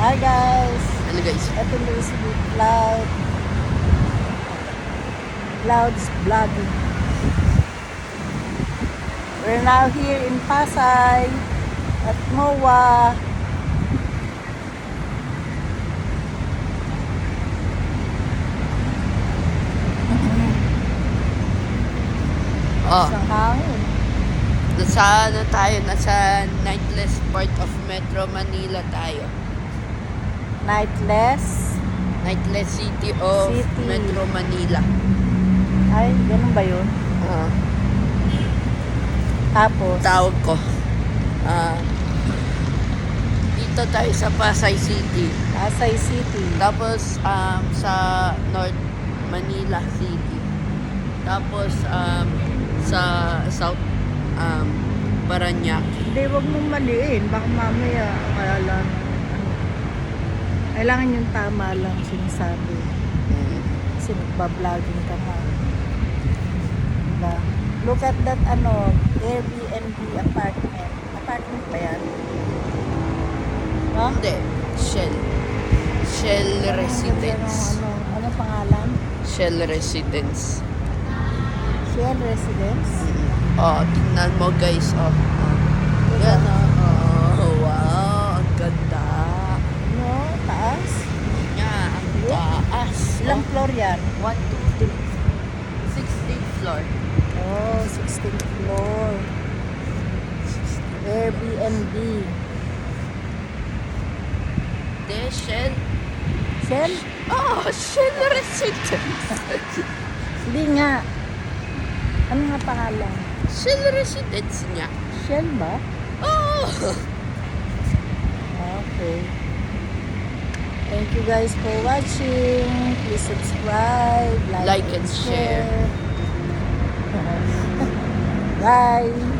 Hi guys! Ano guys? Ito na si Cloud. Cloud's vlogging. We're now here in Pasay at MOA. Oh, Isang hangin. nasa ano tayo? Nasa nightless part of Metro Manila tayo. Nightless. Nightless city of City. Metro Manila. Ay, ganun ba yun? Ah, Tapos, tawag ko. Dito tayo sa Pasay City. Pasay City. Tapos sa North Manila City. Tapos sa South Parañaque. Hindi, wag mong maliin. Baka mamaya, kailangan yung tama lang sinasabi. Kasi nagbabloging ka nga. Diba? Look at that, Airbnb apartment. Apartment ba yan? No? Hindi. Shell Residence. Ano pangalan? Shell Residence. Shell Residence? Oh, tingnan mo guys. Oh. Yan oh. Wow, ang ganda. No? Taas? Yan, ang taas. Ilang floor yan? 1, 2, 3. 16th floor. Oh, 16th floor. Airbnb. De Shell. Shell? Oh, Shell Residence. Hindi nga. Ano nga pangalan? Shell Residence niya. Shell ba? Oh. Okay. Thank you guys for watching. Please subscribe, Like and share. Bye.